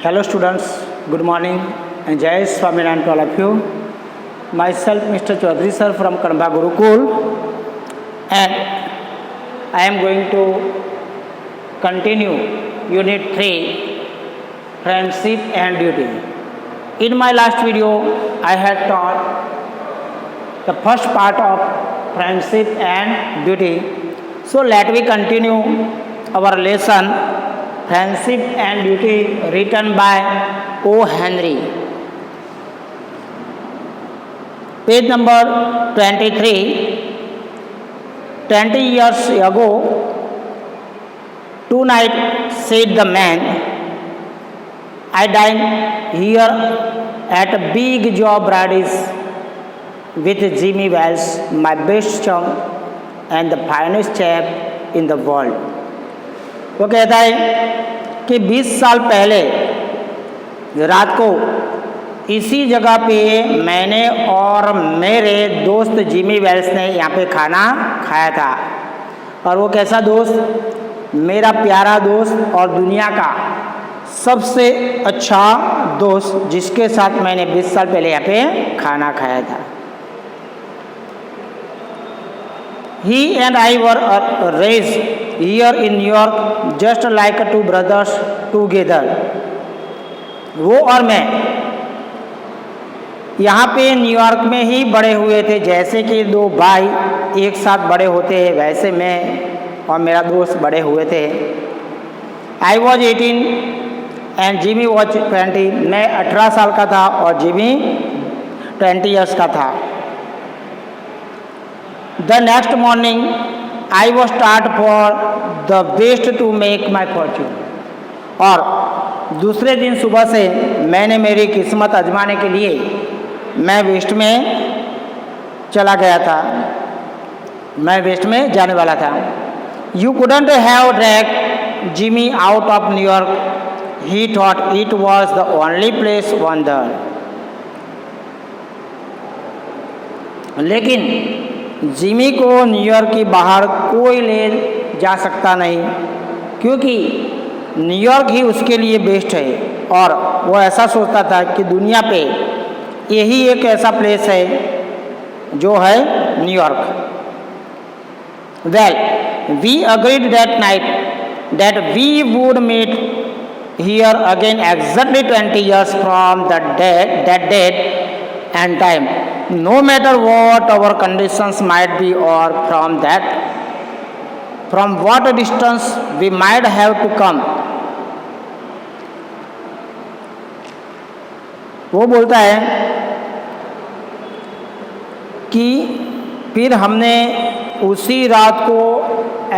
Hello students, good morning and Jai Swaminarayan to all of you. Myself Mr. Chaudhary sir from Kanba Gurukul, and I am going to continue Unit 3 Friendship and Duty. In my last video I had taught the first part of Friendship and Duty. So let me continue our lesson Friendship and Duty written by O. Henry. Page number 23. 20 years ago, tonight, said the man, I dined here at Big Job Brady's with Jimmy Wells, my best chum and the finest chap in the world. वो कहता है कि 20 साल पहले रात को इसी जगह पे मैंने और मेरे दोस्त जिमी वेल्स ने यहाँ पे खाना खाया था। और वो कैसा दोस्त? मेरा प्यारा दोस्त और दुनिया का सबसे अच्छा दोस्त जिसके साथ मैंने 20 साल पहले यहाँ पे खाना खाया था। He and I were raised here in New York just like two brothers together. वो और मैं यहाँ पे न्यूयॉर्क में ही बड़े हुए थे, जैसे कि दो भाई एक साथ बड़े होते हैं वैसे मैं और मेरा दोस्त बड़े हुए थे। I was 18 and Jimmy was 20. मैं 18 साल का था और जिमी 20 years का था। The next morning, I was start for the best to make my fortune. और दूसरे दिन सुबह से मैंने मेरी किस्मत आजमाने के लिए मैं वेस्ट में चला गया था, मैं वेस्ट में जाने वाला था। You couldn't have dragged Jimmy out of New York. He thought it was the only place on there. लेकिन जिमी को न्यूयॉर्क के बाहर कोई ले जा सकता नहीं, क्योंकि न्यूयॉर्क ही उसके लिए बेस्ट है और वो ऐसा सोचता था कि दुनिया पे यही एक ऐसा प्लेस है जो है New York. Well, we agreed that night that we would meet here again exactly 20 years from that date and time, no matter what our conditions might be or from what distance we might have to come. वो बोलता है कि फिर हमने उसी रात को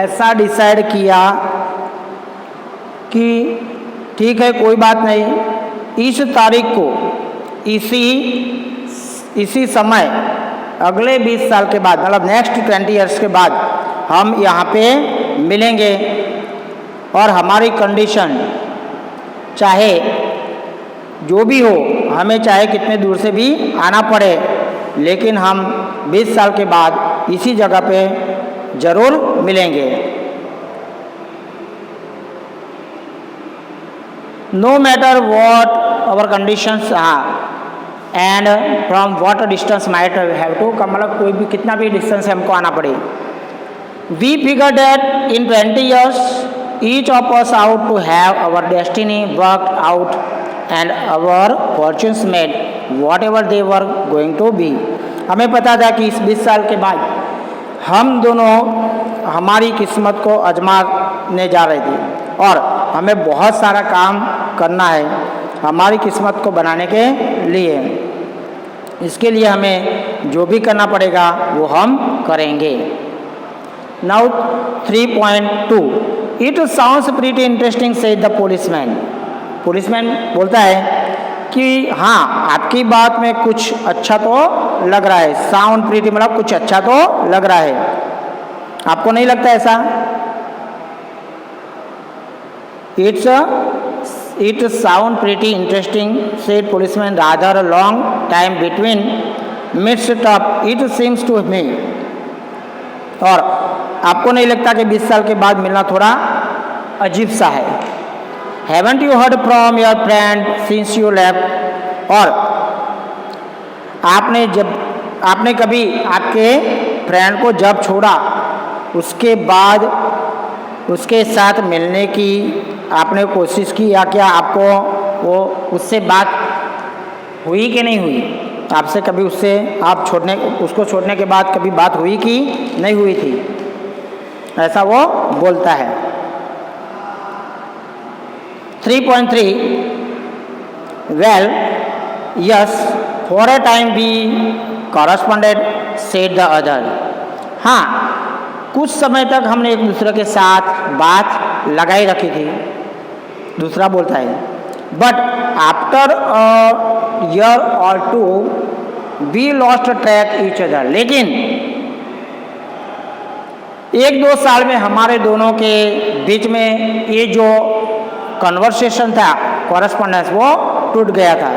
ऐसा डिसाइड किया कि ठीक है कोई बात नहीं, इस तारीख को इसी समय अगले 20 साल के बाद, मतलब नेक्स्ट 20 years के बाद हम यहाँ पे मिलेंगे और हमारी कंडीशन चाहे जो भी हो, हमें चाहे कितने दूर से भी आना पड़े, लेकिन हम 20 साल के बाद इसी जगह पे ज़रूर मिलेंगे। No matter what our conditions are and from what distance might have to come, मतलब कोई भी कितना भी डिस्टेंस हमको आना पड़े। We figure that in 20 years each of us out to have our destiny worked out and our fortunes made whatever they were going to be. हमें पता था कि इस 20 साल के बाद हम दोनों हमारी किस्मत को आजमाने जा रहे थे और हमें बहुत सारा काम करना है हमारी किस्मत को बनाने के लिए। इसके लिए हमें जो भी करना पड़ेगा वो हम करेंगे। Now 3.2 it sounds pretty interesting said the policeman. Policeman बोलता है कि हाँ, आपकी बात में कुछ अच्छा तो लग रहा है। साउंड प्रीटी मतलब कुछ अच्छा तो लग रहा है, आपको नहीं लगता ऐसा? It sound pretty interesting, said policeman. Rather a long time between mixed up, it seems to me. और आपको नहीं लगता कि 20 साल के बाद मिलना थोड़ा अजीब सा है? Haven't you heard from your friend since you left, और आपने कभी आपके फ्रेंड को जब छोड़ा उसके बाद उसके साथ मिलने की आपने कोशिश की, या क्या आपको वो उससे बात हुई कि नहीं हुई? आपसे कभी उससे उसको छोड़ने के बाद कभी बात हुई कि नहीं हुई थी? ऐसा वो बोलता है। 3.3 well yes for a time we corresponded said the other, हाँ कुछ समय तक हमने एक दूसरे के साथ बात लगाई रखी थी, दूसरा बोलता है। But after a year or two we lost track each other, लेकिन एक दो साल में हमारे दोनों के बीच में ये जो कन्वर्सेशन था, कॉरस्पॉन्डेंस, वो टूट गया था।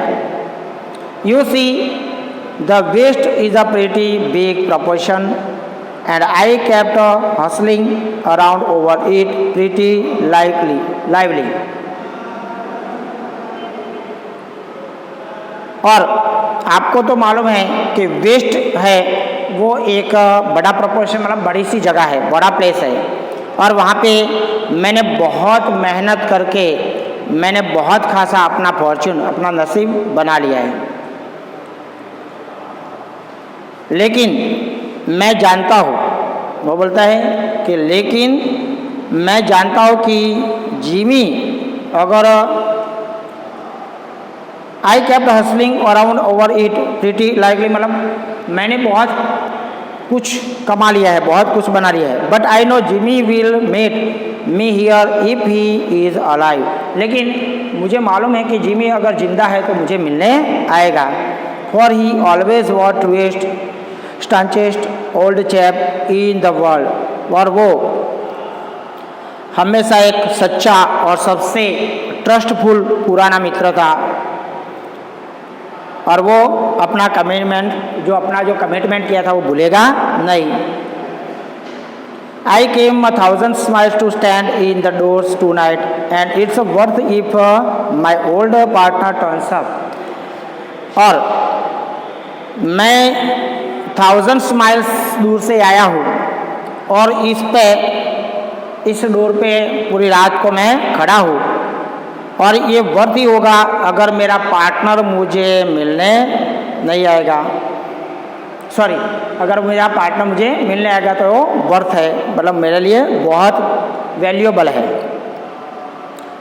You see the waste is a pretty big proportion and I kept hustling around over it pretty lively. और आपको तो मालूम है कि वेस्ट है वो एक बड़ा प्रोपोर्शन, मतलब बड़ी सी जगह है, बड़ा प्लेस है, और वहाँ पे मैंने बहुत मेहनत करके मैंने बहुत खासा अपना फॉर्चून, अपना नसीब बना लिया है। लेकिन मैं जानता हूँ, वो बोलता है कि लेकिन मैं जानता हूँ कि जिमी अगर I kept hustling around over it pretty likely, मतलब मैंने बहुत कुछ कमा लिया है, बहुत कुछ बना लिया है। But I know Jimmy will meet me here if he is alive, लेकिन मुझे मालूम है कि जिमी अगर जिंदा है तो मुझे मिलने आएगा। For he always was west stanchest old chap in the world, और वो हमेशा एक सच्चा और सबसे ट्रस्टफुल पुराना मित्र था, और वो अपना कमिटमेंट किया था वो भूलेगा नहीं। आई केम 1000 miles to stand in the doors tonight and it's worth if my old partner turns up, और मैं 1000 miles दूर से आया हूँ और इस डोर पे पूरी रात को मैं खड़ा हूँ, और ये वर्थ ही होगा अगर मेरा पार्टनर मुझे मिलने नहीं आएगा, अगर मेरा पार्टनर मुझे मिलने आएगा तो वो वर्थ है, मतलब मेरे लिए बहुत वैल्यूएबल है।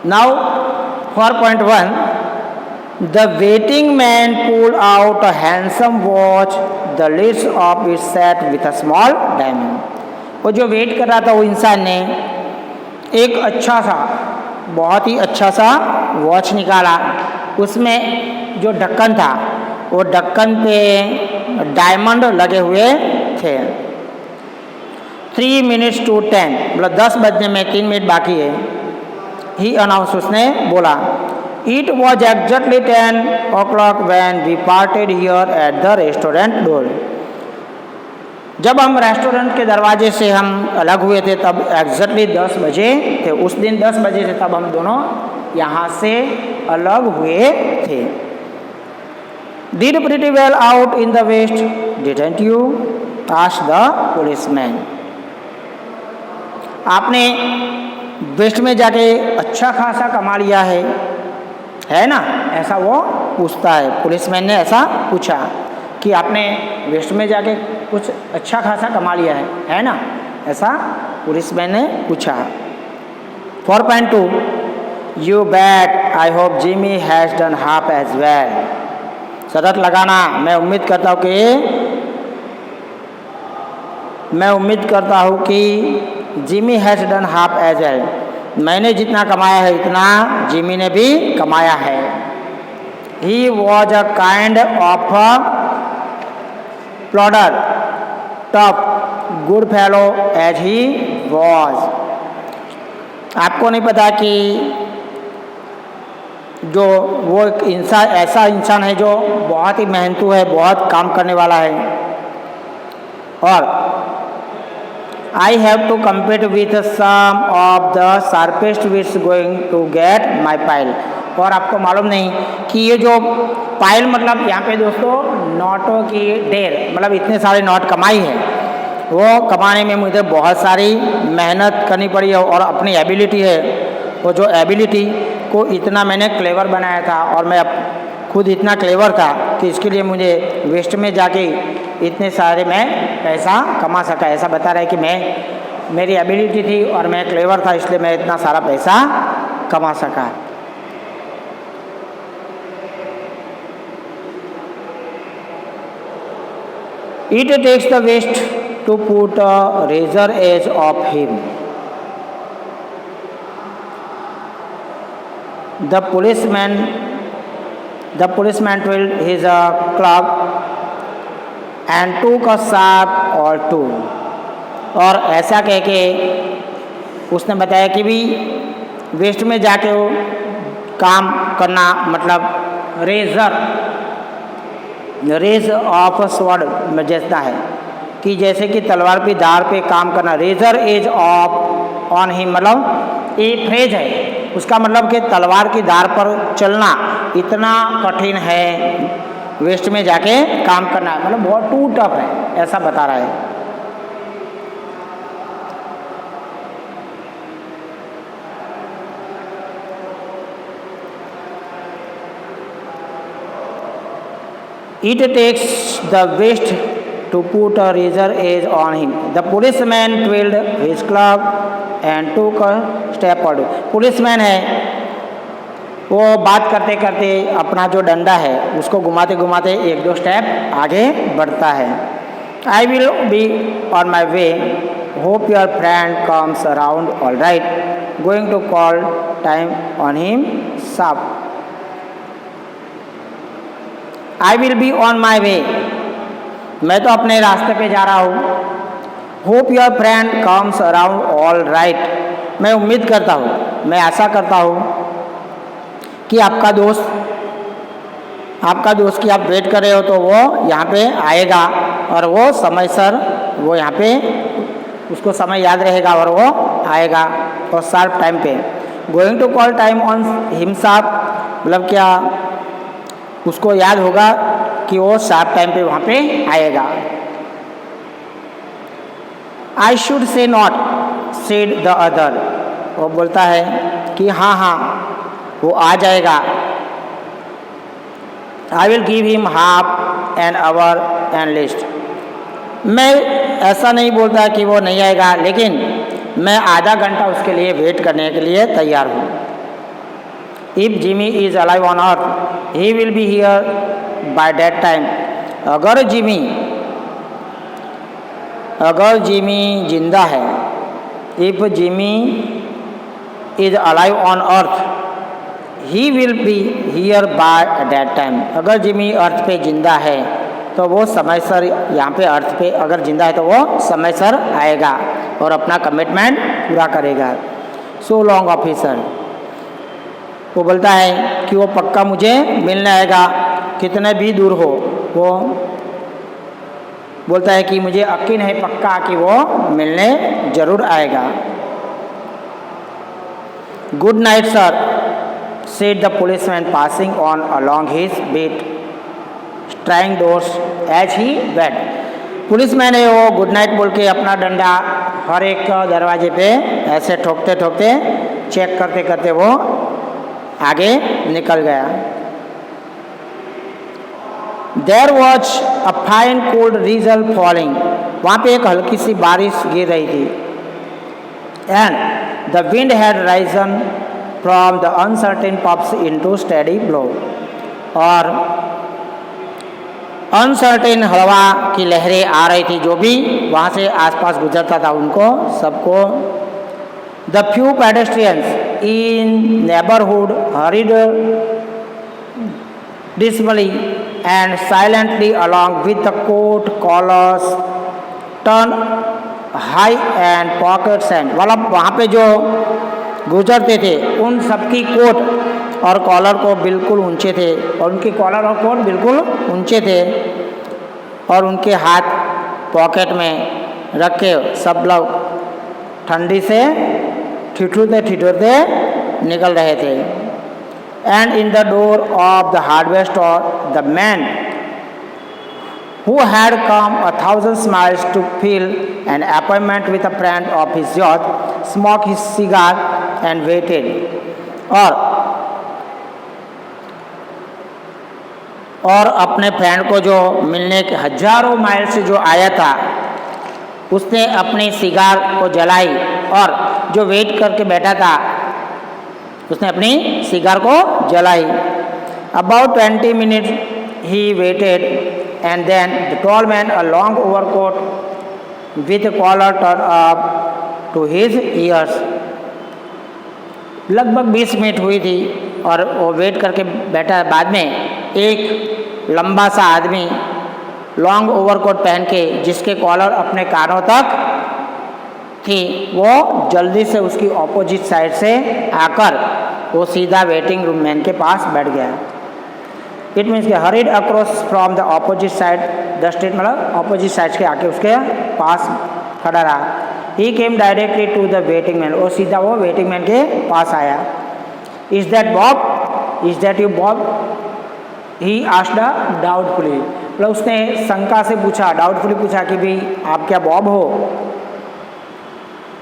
Now 4.1 the waiting man pull out a handsome watch the lids of it set with a small diamond, वो जो वेट कर रहा था वो इंसान ने एक बहुत ही अच्छा सा वॉच निकाला, उसमें जो ढक्कन था वो ढक्कन पे डायमंड लगे हुए थे। 3 minutes to 10, मतलब 10 बजने में 3 मिनट बाकी है। ही अनाउंस, उसने बोला। It was exactly 10 o'clock when we parted here at the restaurant door, जब हम रेस्टोरेंट के दरवाजे से हम अलग हुए थे तब एग्जैक्टली 10 बजे थे, उस दिन 10 बजे थे तब हम दोनों यहाँ से अलग हुए थे। Did pretty well out in the west, didn't you? asked the policeman. आपने वेस्ट में जाके अच्छा खासा कमा लिया है ना, ऐसा वो पूछता है। पुलिसमैन ने ऐसा पूछा कि आपने वेस्ट में जाके कुछ अच्छा खासा कमा लिया है ना, ऐसा पुलिसमैन ने पूछा। 4.2 you bet I hope Jimmy has done half as well, शर्त लगाना, मैं उम्मीद करता हूँ कि Jimmy has done half as well, मैंने जितना कमाया है इतना जिमी ने भी कमाया है। He was a kind of plodder tough good fellow as he was, आपको नहीं पता कि जो वो ऐसा इंसान है जो बहुत ही मेहनतू है, बहुत काम करने वाला है, और I have to compete with some of the sharpest wits going to get my pile. और आपको मालूम नहीं कि ये जो पाइल मतलब यहाँ पे दोस्तों नोटों की ढेर मतलब इतने सारे नोट कमाई है, वो कमाने में मुझे बहुत सारी मेहनत करनी पड़ी है और अपनी एबिलिटी है, वो जो एबिलिटी को इतना मैंने क्लेवर बनाया था और मैं खुद इतना क्लेवर था कि इसके लिए मुझे वेस्ट में जाके इतने सारे मैं पैसा कमा सका। ऐसा बता रहा है कि मेरी एबिलिटी थी और मैं क्लेवर था, इसलिए मैं इतना सारा पैसा कमा सका। It takes the waste to put a razor edge of him. The policeman twirled his club and took a sharp or two. और ऐसा कह के उसने बताया कि भी वेस्ट में जाके वो काम करना मतलब रेज ऑफ स्वॉर्ड में जैसा है कि जैसे कि तलवार पे धार पे काम करना। रेजर एज ऑफ ऑन ही मतलब एक फ्रेज है, उसका मतलब कि तलवार की धार पर चलना इतना कठिन है, वेस्ट में जाके काम करना मतलब बहुत टू टफ है, ऐसा बता रहा है। It takes the waste to put a razor edge on him. The policeman twirled his club and took a step forward. Policeman है वो बात करते करते अपना जो डंडा है उसको घुमाते घुमाते एक दो स्टेप आगे बढ़ता है। I will be on my way. Hope your friend comes around all right. Going to call time on him sharp. I will be on my way. मैं तो अपने रास्ते पे जा रहा हूँ। Hope your friend comes around all right. मैं उम्मीद करता हूँ, मैं आशा करता हूँ कि आपका दोस्त की आप वेट कर रहे हो तो वो यहाँ पे आएगा और वो समयसर वो यहाँ पे उसको समय याद रहेगा और वो आएगा और शार्प टाइम पे। Going to call time on him sharp मतलब क्या उसको याद होगा कि वो शार्प टाइम पे वहाँ पे आएगा। I should say not, said the other. वो बोलता है कि हाँ वो आ जाएगा। I will give him half an hour and list. मैं ऐसा नहीं बोलता कि वो नहीं आएगा, लेकिन मैं आधा घंटा उसके लिए वेट करने के लिए तैयार हूँ। If Jimmy is alive on earth, he will be here by that time. अगर जिमी जिंदा है, if Jimmy is alive on earth, he will be here by that time. अगर जिमी अर्थ पे जिंदा है तो वो समयसर यहाँ पे अर्थ पे अगर जिंदा है तो वो समयसर आएगा और अपना कमिटमेंट पूरा करेगा। सो लॉन्ग ऑफिसर वो बोलता है कि वो पक्का मुझे मिलने आएगा, कितने भी दूर हो। वो बोलता है कि मुझे यकीन है पक्का कि वो मिलने ज़रूर आएगा। Good night sir, said the policeman passing on along his beat, trying doors as he went. Policeman है वो गुड नाइट बोल के अपना डंडा हर एक दरवाजे पे ऐसे ठोकते ठोकते चेक करते करते वो आगे निकल गया। There was a fine cold drizzle falling. वहाँ पे एक हल्की सी बारिश गिर रही थी। And the wind had risen from the uncertain puffs into steady blow. और अनसर्टेन हवा की लहरें आ रही थी, जो भी वहाँ से आसपास गुजरता था उनको सबको। The few pedestrians in neighborhood hurried dismally and silently along with the coat collars turned high and pockets and मतलब वहाँ पे जो गुजरते थे उन सबकी कोट और कॉलर को बिल्कुल ऊंचे थे और उनके कॉलर और कोट बिल्कुल ऊंचे थे और उनके हाथ पॉकेट में रख के सब लोग ठंडी से ठिठुरते निकल रहे थे। And in the door of the hardware store the man who had come 1,000 miles to fill an appointment with a friend of his youth, smoked his cigar and waited. और अपने फ्रेंड को जो मिलने के हजारों माइल से जो आया था, उसने अपनी सिगार को जलाई और जो वेट करके बैठा था उसने अपनी सिगार को जलाई। About 20 minutes he waited and then the tall man, a long overcoat with a collar turned up to his ears. लगभग 20 मिनट हुई थी और वो वेट करके बैठा। बाद में एक लंबा सा आदमी लॉन्ग ओवरकोट पहन के जिसके कॉलर अपने कानों तक थी, वो जल्दी से उसकी ऑपोजिट साइड से आकर वो सीधा वेटिंग रूम मैन के पास बैठ गया। It means he hurried across from the opposite side the street, मतलब ऑपोजिट साइड के आके उसके पास खड़ा रहा। He came directly to the waiting man, और सीधा वो वेटिंग मैन के पास आया। Is that Bob, is that you Bob, he asked doubtfully, मतलब उसने शंका से पूछा, डाउटफुली पूछा कि भाई आप क्या बॉब हो।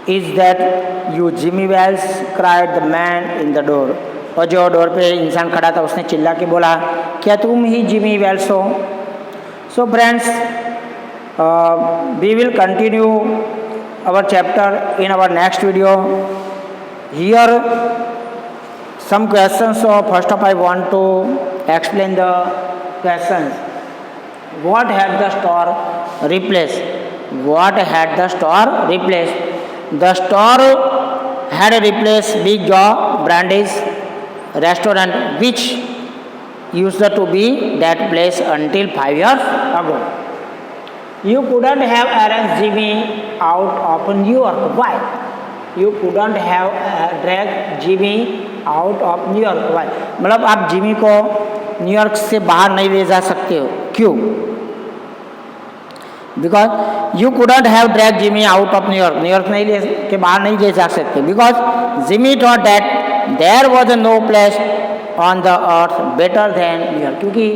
Is that you Jimmy Wells, cried the man in the door, और जो डोर पे इंसान खड़ा था उसने चिल्ला के बोला, क्या तुम ही जिमी वेल्स हो। So friends, we will continue our chapter in our next video. Here some questions. So first of I want to explain the questions. What had the store replaced? What had the store replaced? The store had replaced Big Jaw Brandy's restaurant, which used to be that place until 5 years ago. You couldn't have arranged Jimmy out of New York. Why? You couldn't have dragged Jimmy out of New York. Why? मतलब आप Jimmy को New York से बाहर नहीं ले जा सकते हो, क्यों? Because you couldn't have dragged Jimmy out of New York. New York नहीं ले के बाहर नहीं ले जा सकते। Because Jimmy thought that there was no place on the earth better than New York. क्योंकि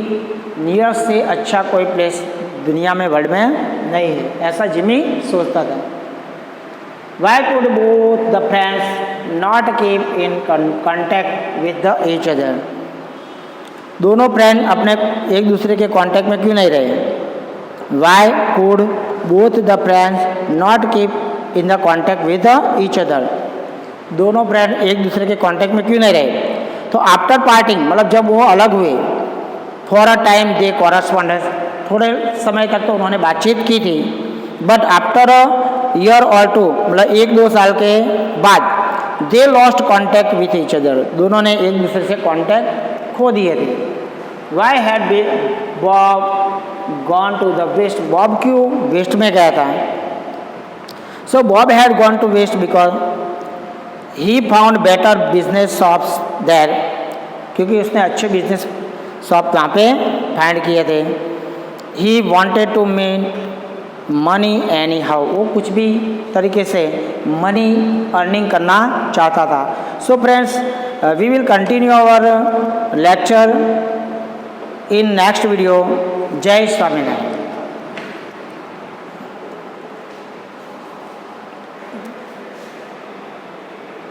न्यूयॉर्क से अच्छा कोई प्लेस दुनिया में, वर्ल्ड में नहीं है, ऐसा जिमी सोचता था। Y could both the friends not keep in contact with the each other, दोनों फ्रेंड अपने एक दूसरे के कांटेक्ट में क्यों नहीं रहे। Y could both the friends not keep in the contact with the each other, दोनों फ्रेंड एक दूसरे के कांटेक्ट में क्यों नहीं रहे। तो आफ्टर पार्टिंग, मतलब जब वो अलग हुए, for a time they correspondence, थोड़े समय तक तो उन्होंने बातचीत की थी, but after a year or two, मतलब 1-2 साल के बाद they lost contact with each other, दोनों ने एक दूसरे से कॉन्टैक्ट खो दिए थे। Why had Bob gone to the west, Bob क्यों वेस्ट में गया था। So Bob had gone to west because he found better business shops there, क्योंकि उसने अच्छे बिजनेस शॉप वहाँ पे फाइंड किए थे। He wanted to make money anyhow, वो कुछ भी तरीके से मनी अर्निंग करना चाहता था। So friends, we will continue our lecture in next video. जय स्वामीनारायण।